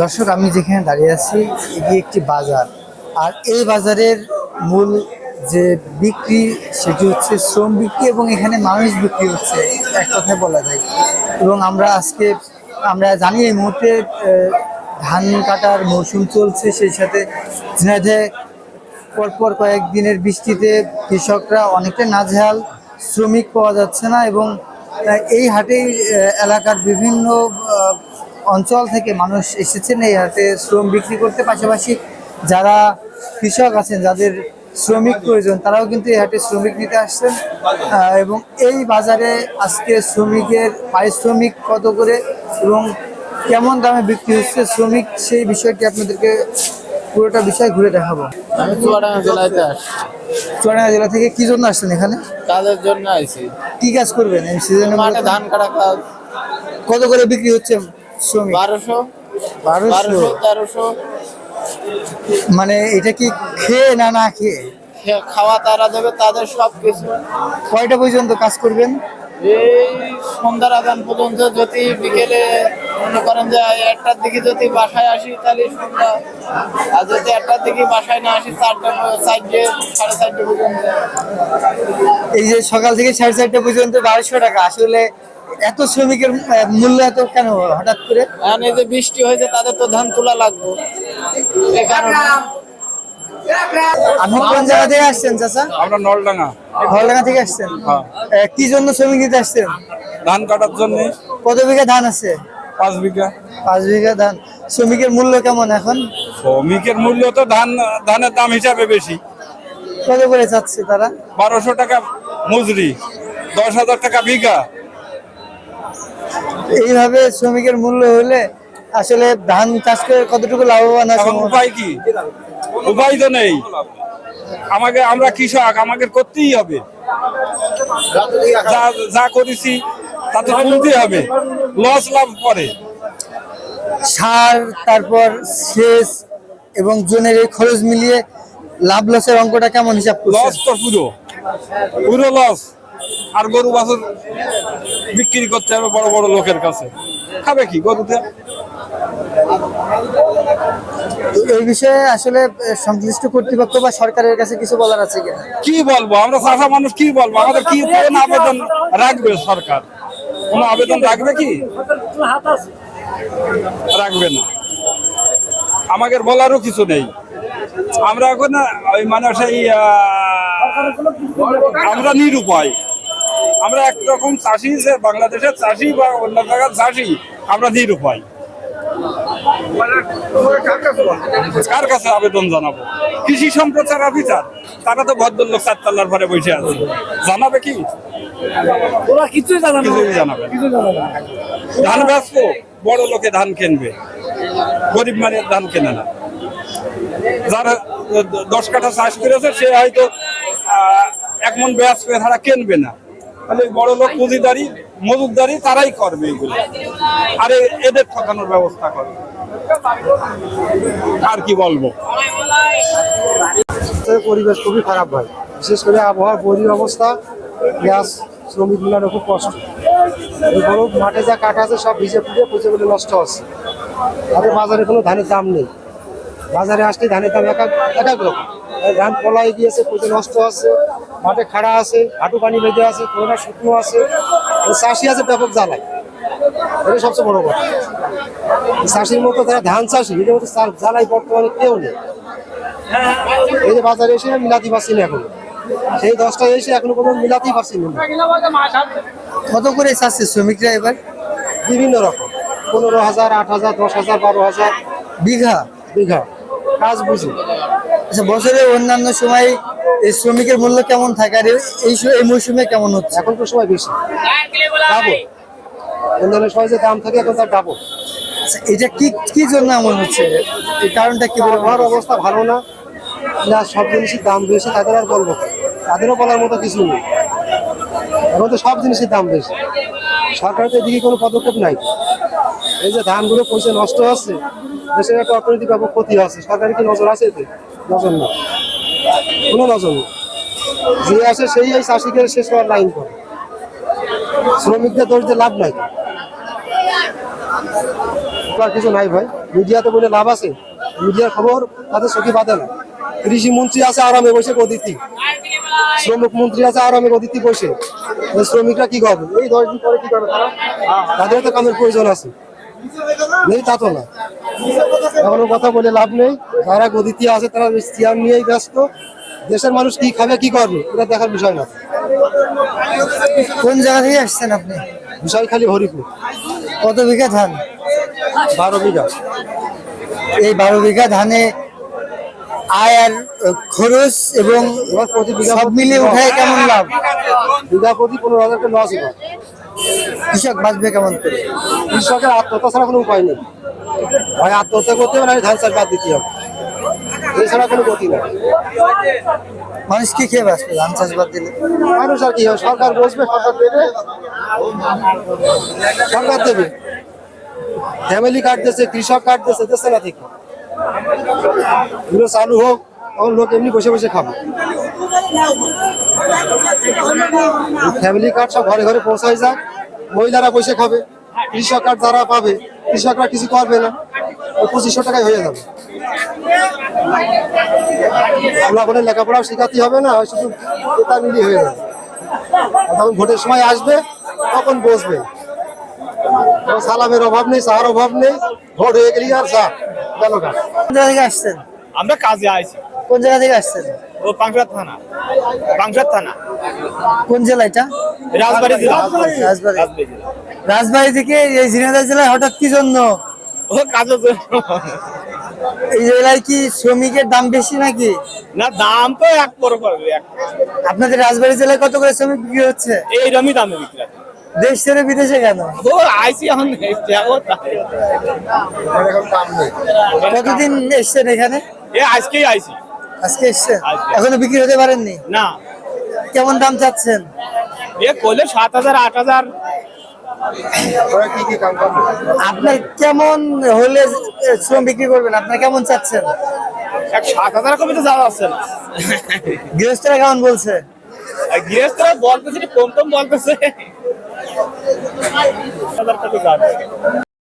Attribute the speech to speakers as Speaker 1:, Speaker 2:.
Speaker 1: দর্শক, আমি যেখানে দাঁড়িয়ে আছি এটি একটি বাজার। আর এই বাজারের মূল যে বিক্রি সেটি হচ্ছে শ্রম বিক্রি, এবং এখানে মানুষ বিক্রি হচ্ছে এক কথায় বলা যায়। এবং আমরা জানি এই মুহূর্তে ধান কাটার মৌসুম চলছে, সেই সাথে ঝিনাইদহে পরপর কয়েকদিনের বৃষ্টিতে কৃষকরা অনেকটা নাজেহাল, শ্রমিক পাওয়া যাচ্ছে না। এবং এই হাটেই এলাকার বিভিন্ন অঞ্চল থেকে মানুষ এসেছেন এই হাটে শ্রম বিক্রি করতে। পাশাপাশি যারা কৃষক আছেন, যাদের শ্রমিক প্রয়োজন, তারাও কিন্তু এই হাটে শ্রমিক নিতে আসছেন। এবং এই বাজারে আজকে শ্রমিকের পারিশ্রমিক কত করে এবং কেমন দামে বিক্রি হচ্ছে শ্রমিক, সেই বিষয়টি আপনাদেরকে পুরোটা বিষয় ঘুরে দেখাবো।
Speaker 2: আমি চুয়াডাঙ্গা জেলাতে আসছি।
Speaker 1: চুয়াডাঙ্গা জেলা থেকে কি জন্য আসছেন এখানে?
Speaker 2: কাজের জন্য আইছি।
Speaker 1: কি কাজ করবেন এই সিজনে?
Speaker 2: মাঠে ধান কাটা কাজ।
Speaker 1: কত করে বিক্রি হচ্ছে শ্রমিক?
Speaker 2: 1200, 1300।
Speaker 1: মানে এটা কি খেয়ে না খেয়ে?
Speaker 2: খাওয়া তারা দেবে, তাদের সব কিছু।
Speaker 1: কয়টা পর্যন্ত কাজ করবেন?
Speaker 2: এই সন্ধ্যার আজান পর্যন্ত। যদি বিকেলে মনে করেন যে 1টার দিকে যদি বাসায় আসি তাহলে সন্ধ্যা, আর যদি 1টার দিকে বাসায় না আসি 4টা, 4:30 পর্যন্ত।
Speaker 1: এই যে সকাল থেকে 4:30 পর্যন্ত 1200 টাকা, আসলে এত শ্রমিকের মূল্য এত কেন হঠাৎ করে?
Speaker 2: এখন এই যে বৃষ্টি হয়েছে, তাদের তো ধান তোলা লাগবে, এই কারণে।
Speaker 1: আপনি কোন জায়গা থেকে আসছেন চাচা?
Speaker 3: আমরা নলডাঙ্গা।
Speaker 1: নলডাঙ্গা থেকে আসছেন? কি জন্য শ্রমিক নিতে আসছেন?
Speaker 3: ধান কাটার জন্য।
Speaker 1: কত বিঘা ধান আছে?
Speaker 3: 5 বিঘা।
Speaker 1: 5 বিঘা ধান। শ্রমিকের মূল্য কেমন এখন?
Speaker 3: শ্রমিকের মূল্য তো ধানের দাম হিসাবে বেশি।
Speaker 1: কত করে চাচ্ছে তারা?
Speaker 3: 1200 টাকা মজুরি, 10,000 টাকা বিঘা।
Speaker 1: এইভাবে শ্রমিকের মূল্য হলে আসলে ধান চাষ করে কতটুকু লাভবান হয়?
Speaker 3: এখন উপায় কি? উপায় তো নেই। আমরা কৃষক, আমাকে করতেই হবে। যা করেছি তাতে তুলতেই হবে, লস লাভ পরে।
Speaker 1: সার, তারপর সেচ এবং জনের এই খরচ মিলিয়ে লাভ লসের অঙ্কটা কেমন হিসাব করছেন?
Speaker 3: লস তো পুরো লস। আর গরু বাছুর বিক্রি করতে হবে বড় বড় লোকের কাছে, খাবে কি গরুতে?
Speaker 1: এই বিষয়ে আসলে সংশ্লিষ্ট কর্তৃপক্ষ বা সরকারের কাছে কিছু বলার আছে কিনা?
Speaker 3: কি বলবো, আমরা চাষা মানুষ কি বলবো? আমাদের কি কোন আবেদন রাখবে সরকার? কোন আবেদন রাখবে কি? রাখবে না। আমাদের বলারও কিছু নেই। আমরা এখন ওই মানে সেই আমরা নিরুপায়। আমরা একরকম চাষি, যে বাংলাদেশের চাষি বা অন্য জায়গার চাষি, আমরা নিরুপায়। কার কাছে আবেদন জানাবো? কৃষি সম্প্রচার অফিসার, তারা তো ভদ্রলোক 4 ঘরে বসে আছে, জানাবে কি?
Speaker 2: ওরা কিছুই জানাবে
Speaker 3: না। ধান বেচবো, বড় লোকে ধান কিনবে, গরিব মানের ধান কেনে না। যারা 10 কাঠা চাষ করেছে সে হয়তো 1 মণ বেচবে, তারা কিনবে না। তাহলে বড় লোক পুঁজিদারি, মজুরদারি তারাই করবে এগুলো, আর এদের ঠকানোর ব্যবস্থা করবে। আর কি বলবো?
Speaker 4: পরিবেশ খুবই খারাপ হয়, বিশেষ করে আবহাওয়ার বৈরী অবস্থা, গ্যাস, শ্রমিক মিলানো খুব কষ্ট। বড় মাঠে যা কাটা আছে সব ভিজে পচে নষ্ট হচ্ছে। তাদের বাজারে কোনো ধানের দাম নেই। বাজারে আসলে ধানের দাম এক এক রকম। ধান পলাই গিয়েছে, পচে নষ্ট আছে, মাঠে খাড়া আছে, হাঁটু পানি বেঁধে আছে, কোনোটা শুকনো আছে, চাষি আছে ব্যাপক জ্বালায়। এটা সবচেয়ে বড় কথা। চাষির মতো যারা ধান চাষি, এদের মতো জ্বালাই বর্তমানে কেউ নেই। এই যে বাজারে এসে মিলাতে পারছি না এখন, সেই 10টায় এসে এখনো কোনো মিলাতেই পারছি না।
Speaker 1: কত করে চাচ্ছে শ্রমিকরা এবার?
Speaker 4: বিভিন্ন রকম, 15,000, 8,000, 10,000, 12,000
Speaker 1: বিঘা
Speaker 4: বিঘা কাজ বুঝি।
Speaker 1: আচ্ছা, বছরের অন্যান্য সময় এই শ্রমিকের মূল্য কেমন থাকে, আর এই মৌসুমে কেমন হচ্ছে?
Speaker 4: এখন তো সময় বেশি, ডাবল। অন্যান্য সময় যে দাম থাকে এখন তার ডাবল।
Speaker 1: এটা কি জন্য এমন হচ্ছে? এই কারণটা কি?
Speaker 4: আবহাওয়ার অবস্থা ভালো না, সব জিনিসের দাম বেশি, তাদের আর বলবো, তাদেরও বলার মতো কিছু নেই। এখন তো সব জিনিসের দাম বেশি, সরকারের এদিকে কোনো পদক্ষেপ নাই। এই যে ধানগুলো পয়সা নষ্ট হচ্ছে, দেশের একটা অর্থনৈতিক ব্যাপক ক্ষতি আছে, সরকারের কি নজর আছে এতে? নজর না, কোনো নজর নেই। যে আসে সেই এই চাষিকে শেষ করার লাইন করে, শ্রমিকদের দোষ দিয়ে লাভ নাই। করার কিছু নাই ভাই, মিডিয়াতে বলে লাভ আছে? মিডিয়ার খবর তাদের চোখে বাঁধে না। কৃষি মন্ত্রী আছে আরামে বসে গদিতে, শ্রমিক মন্ত্রী আছে আরামে গদিতে বসে, শ্রমিকরা কি করবে? এই 10 দিন পরে কি করবে তারা? তাদের তো কামের প্রয়োজন আছে, নেই তা তো না। এখনো কথা বলে লাভ নেই, যারা গদিতে আছে তারা চেয়ার নিয়েই ব্যস্ত। দেশের মানুষ কি খাবে কি করবে এটা দেখার বিষয় না।
Speaker 1: কোন জায়গা থেকে আসছেন আপনি?
Speaker 4: বিষয় খালি হরিপুর।
Speaker 1: কত বিঘা ধান?
Speaker 4: 12 বিঘা।
Speaker 1: এই 12 বিঘা ধানে আয় আর খরচ এবং
Speaker 4: এবার প্রতি বিঘা
Speaker 1: সব মিলিয়ে উঠায় কেমন লাভ?
Speaker 4: বিঘা প্রতি 15,000 টাকা লস হবে।
Speaker 1: কৃষক বাঁচবে কেমন করে?
Speaker 4: কৃষকের আত্মহত্যা ছাড়া কোনো উপায় নেই, হয় আত্মহত্যা করতে হবে না ধান চাষ বাদ দিতে হবে, এছাড়া কোনো গতি নেই।
Speaker 1: মানুষ কি খেয়ে বাঁচবে ধান চাষ বাদ দিলে?
Speaker 4: মানুষ আর কি হবে? সরকার বসবে, সরকার দেবে, সরকার দেবে। ফ্যামিলি কার্ড দিচ্ছে, কৃষক কার্ড দিচ্ছে, দিচ্ছে না ঠিক। এগুলো চালু হোক, তখন লোক এমনি বসে বসে খাবে। ফ্যামিলি কার্ড সব ঘরে ঘরে পৌঁছায় যাক, মহিলারা বসে খাবে। কৃষক কার্ড যারা পাবে, কৃষকরা কিছু করবে না, ওই 2500 টাকায় হয়ে যাবে। বলে লেখাপড়াও শেখাতে হবে না, ওই শুধু এটা মিলিয়ে হয়ে যাবে। তখন ভোটের সময় আসবে, তখন বসবে। সালামের অভাব নেই, চার অভাব নেই, ভোট হয়ে গেলি আর চা গেল গা।
Speaker 1: কোন জায়গা থেকে আসছেন?
Speaker 2: আমরা কাজে আইছি।
Speaker 1: কোন জায়গা থেকে আসছেন?
Speaker 2: ও পাংশার থানা। পাংশার থানা,
Speaker 1: কোন জেলা এটা?
Speaker 2: রাজবাড়ী জেলা।
Speaker 1: রাজবাড়ী।
Speaker 2: রাজবাড়ী জেলা।
Speaker 1: রাজবাড়ী থেকে এই ঝিনাইদহ জেলায় হঠাৎ কি জন্য?
Speaker 2: ও কাজের জন্য।
Speaker 1: এই জেলায় কি শ্রমিকের দাম বেশি নাকি?
Speaker 2: না, দাম তো এক করে পড়বে।
Speaker 1: আপনাদের রাজবাড়ী জেলায় কত করে শ্রমিক বিক্রি হচ্ছে?
Speaker 2: এইরকমই দামে বিক্রি হয়।
Speaker 1: দেশ ছেড়ে বিদেশে কেন?
Speaker 2: ও আইসি এখন যাবো তাই।
Speaker 1: কতদিন এসছেন এখানে?
Speaker 2: এ আজকেই আইসি।
Speaker 1: আজকে এসছেন?
Speaker 2: আজকে।
Speaker 1: এখনো বিক্রি হতে পারেননি?
Speaker 2: না,
Speaker 1: কেমন দাম চাচ্ছেন?
Speaker 2: এ করলে 7,000 8,000।
Speaker 1: আপনার কেমন হলে শ্রম বিক্রি করবেন? আপনার কেমন চাচ্ছেন?
Speaker 2: 7,000 কমে তো যাওয়া যাচ্ছে না।
Speaker 1: গৃহস্থরা কেমন বলছে?
Speaker 2: গৃহস্থরা বলতেছে কম বলতেছে। 7,000 টাকা যাবে।